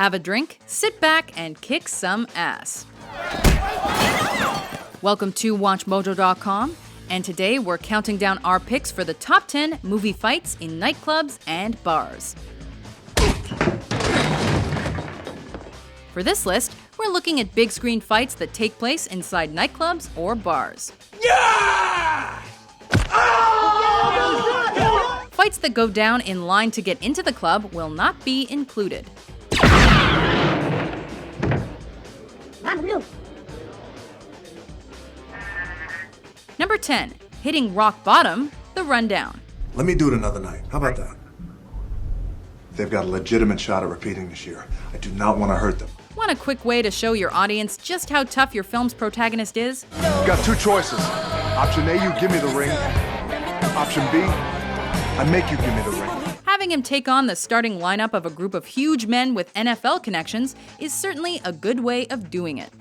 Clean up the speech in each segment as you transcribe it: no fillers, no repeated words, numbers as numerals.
have a drink, sit back, and kick some ass. Welcome to WatchMojo.com, and today we're counting down our picks for the top 10 movie fights in nightclubs and bars. For this list, we're looking at big screen fights that take place inside nightclubs or bars. Yeah! Oh! Fights that go down in line to get into the club will not be included. Number 10, hitting rock bottom, the rundown. Let me do it another night. How about that? They've got a legitimate shot at repeating this year. I do not want to hurt them. Want a quick way to show your audience just how tough your film's protagonist is? You've got two choices. Option A, you give me the ring. Option B, I make you give me the ring. Having him take on the starting lineup of a group of huge men with NFL connections is certainly a good way of doing it.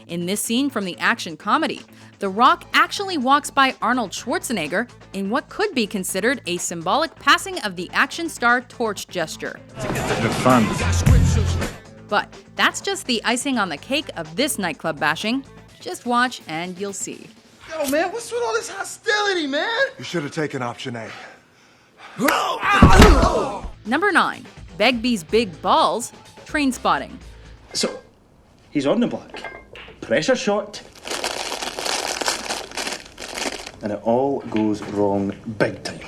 In this scene from the action comedy, The Rock actually walks by Arnold Schwarzenegger in what could be considered a symbolic passing of the action star torch gesture. Good fun. But that's just the icing on the cake of this nightclub bashing. Just watch and you'll see. Yo, man, what's with all this hostility, man? You should have taken option A. Number 9, Begbie's Big Balls, Trainspotting. So, he's on the block. Pressure shot. And it all goes wrong big time.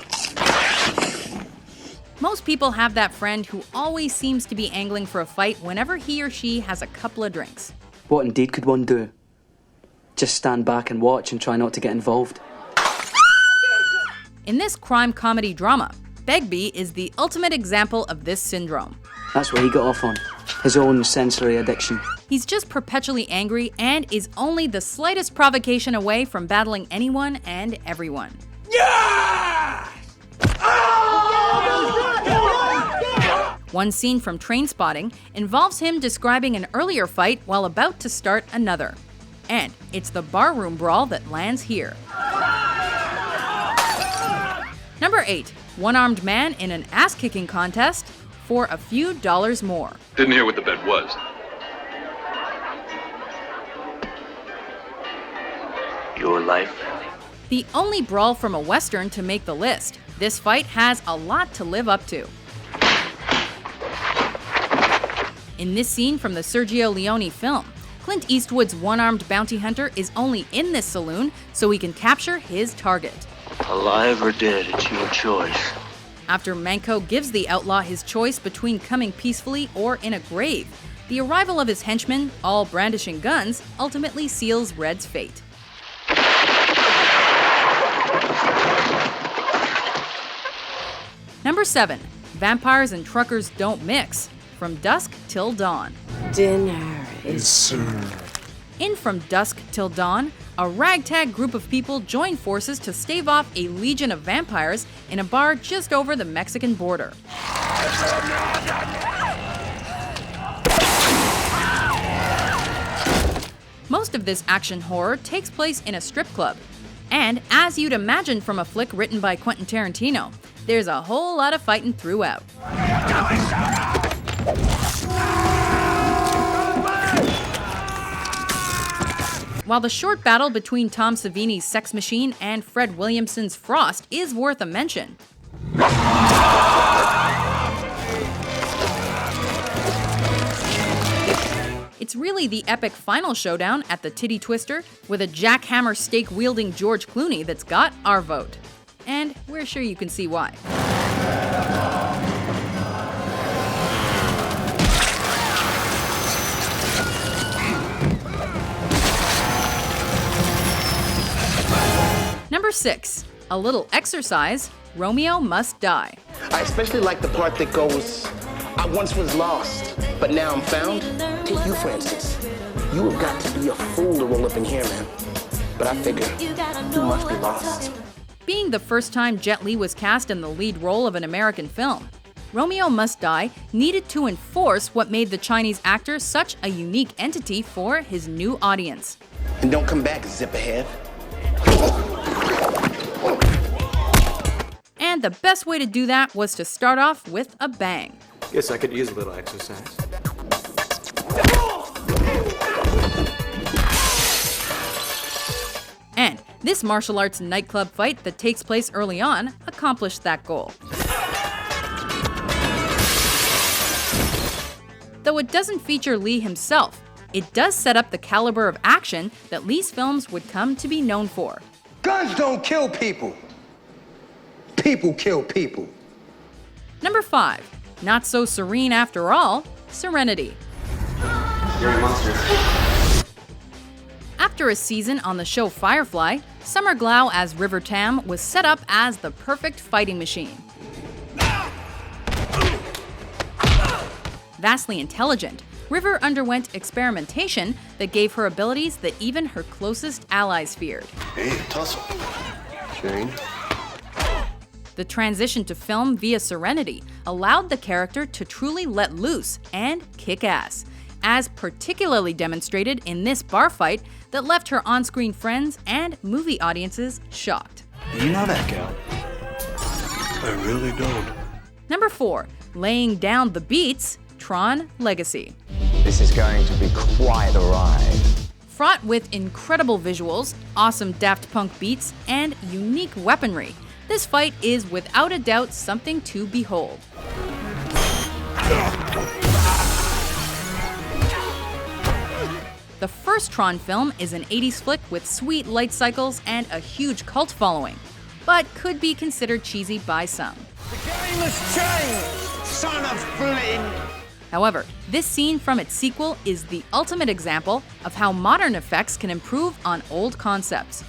Most people have that friend who always seems to be angling for a fight whenever he or she has a couple of drinks. What indeed could one do? Just stand back and watch and try not to get involved. In this crime comedy drama, Begbie is the ultimate example of this syndrome. That's what he got off on. His own sensory addiction. He's just perpetually angry and is only the slightest provocation away from battling anyone and everyone. Yeah! One scene from Trainspotting involves him describing an earlier fight while about to start another. And it's the barroom brawl that lands here. Number 8, one-armed man in an ass-kicking contest for a few dollars more. Didn't hear what the bet was. Your life. The only brawl from a Western to make the list, this fight has a lot to live up to. In this scene from the Sergio Leone film, Clint Eastwood's one-armed bounty hunter is only in this saloon so he can capture his target. Alive or dead, it's your choice. After Manco gives the outlaw his choice between coming peacefully or in a grave, the arrival of his henchmen, all brandishing guns, ultimately seals Red's fate. Number 7, Vampires and Truckers Don't Mix, From Dusk Till Dawn. Dinner is served. In From Dusk Till Dawn, a ragtag group of people join forces to stave off a legion of vampires in a bar just over the Mexican border. Most of this action horror takes place in a strip club. And as you'd imagine from a flick written by Quentin Tarantino, there's a whole lot of fighting throughout. While the short battle between Tom Savini's Sex Machine and Fred Williamson's Frost is worth a mention, it's really the epic final showdown at the Titty Twister with a jackhammer stake-wielding George Clooney that's got our vote. And we're sure you can see why. Number 6, a little exercise, Romeo Must Die. I especially like the part that goes, I once was lost, but now I'm found. Take you, for instance. You have got to be a fool to roll up in here, man. But I figure, you must be lost. Being the first time Jet Li was cast in the lead role of an American film, Romeo Must Die needed to enforce what made the Chinese actor such a unique entity for his new audience. And don't come back, zip ahead. And the best way to do that was to start off with a bang. Guess I could use a little exercise. And this martial arts nightclub fight that takes place early on accomplished that goal. Though it doesn't feature Lee himself, it does set up the caliber of action that Lee's films would come to be known for. Guns don't kill people. People kill people. Number 5. Not so serene after all, Serenity. You're a monster. After a season on the show Firefly, Summer Glau as River Tam was set up as the perfect fighting machine. Vastly intelligent, River underwent experimentation that gave her abilities that even her closest allies feared. Hey, tussle. Shane. The transition to film via Serenity allowed the character to truly let loose and kick ass, as particularly demonstrated in this bar fight that left her on-screen friends and movie audiences shocked. You know that gal? I really don't. Number 4. Laying down the beats, Tron Legacy. This is going to be quite a ride. Fraught with incredible visuals, awesome Daft Punk beats, and unique weaponry, this fight is without a doubt something to behold. The first Tron film is an 80s flick with sweet light cycles and a huge cult following, but could be considered cheesy by some. The game has changed, son of Flynn. However, this scene from its sequel is the ultimate example of how modern effects can improve on old concepts.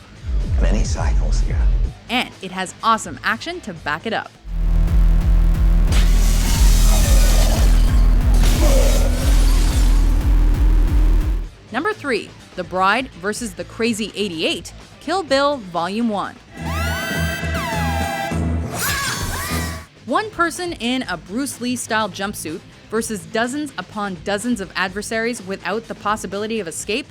Many cycles here. And it has awesome action to back it up. Number 3. The Bride vs. the Crazy 88, Kill Bill Volume 1. One person in a Bruce Lee-style jumpsuit versus dozens upon dozens of adversaries without the possibility of escape?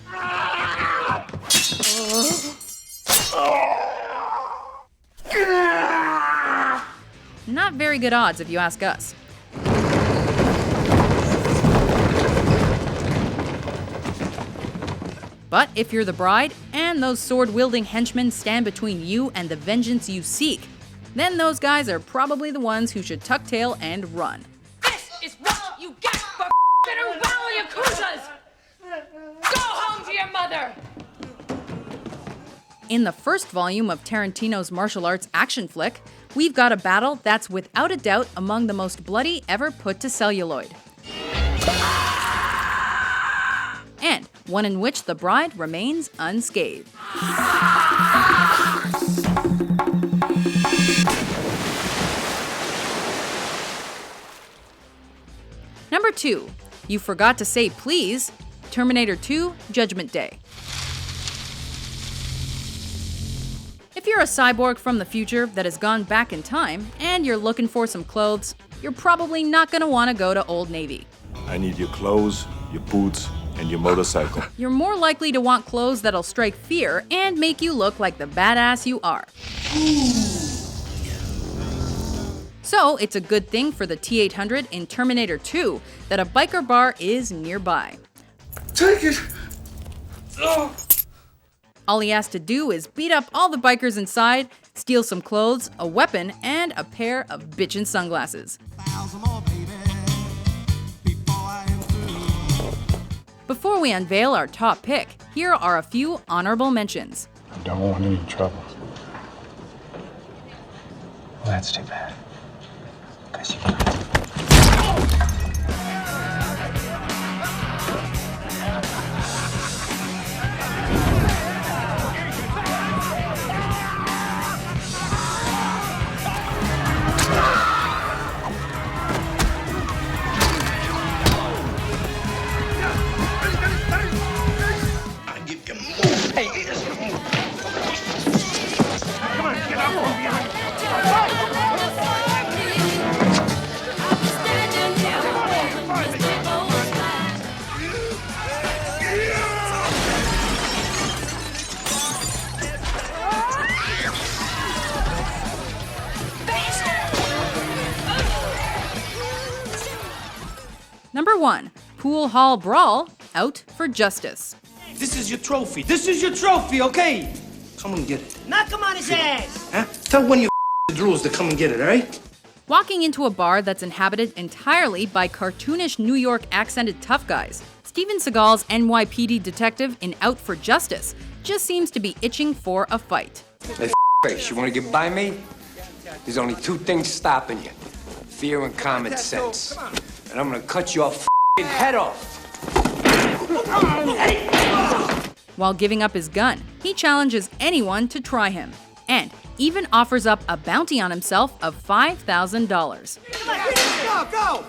Not very good odds if you ask us. But if you're the bride, and those sword-wielding henchmen stand between you and the vengeance you seek, then those guys are probably the ones who should tuck tail and run. This is what you get for around Yakuzas! Go home to your mother! In the first volume of Tarantino's martial arts action flick, we've got a battle that's without a doubt among the most bloody ever put to celluloid. And one in which the bride remains unscathed. Number 2. You Forgot to Say Please, Terminator 2, Judgment Day. If you're a cyborg from the future that has gone back in time and you're looking for some clothes, you're probably not going to want to go to Old Navy. I need your clothes, your boots, and your motorcycle. You're more likely to want clothes that'll strike fear and make you look like the badass you are. So it's a good thing for the T-800 in Terminator 2 that a biker bar is nearby. Take it! Oh. All he has to do is beat up all the bikers inside, steal some clothes, a weapon, and a pair of bitchin' sunglasses. Before we unveil our top pick, here are a few honorable mentions. I don't want any trouble. Well, that's too bad. Because you 1. Pool Hall Brawl, Out for Justice. This is your trophy. This is your trophy, okay? Come and get it. Knock him on his ass! Huh? Tell one of your drools to come and get it, all right? Walking into a bar that's inhabited entirely by cartoonish New York accented tough guys, Steven Seagal's NYPD detective in Out for Justice just seems to be itching for a fight. Hey, face, you want to get by me? There's only two things stopping you. Fear and common sense. And I'm gonna cut your head off. While giving up his gun, he challenges anyone to try him, and even offers up a bounty on himself of $5,000. Go!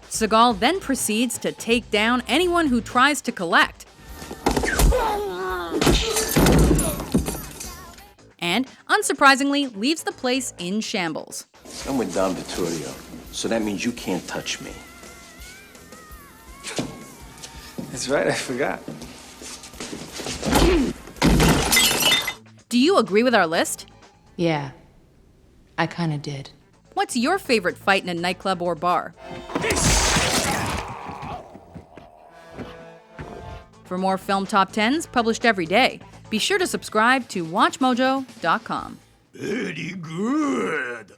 Seagal then proceeds to take down anyone who tries to collect. And, unsurprisingly, leaves the place in shambles. I'm with Don Vittorio, so that means you can't touch me. That's right, I forgot. Do you agree with our list? Yeah, I kinda did. What's your favorite fight in a nightclub or bar? For more film top 10s published every day, be sure to subscribe to WatchMojo.com. Very good.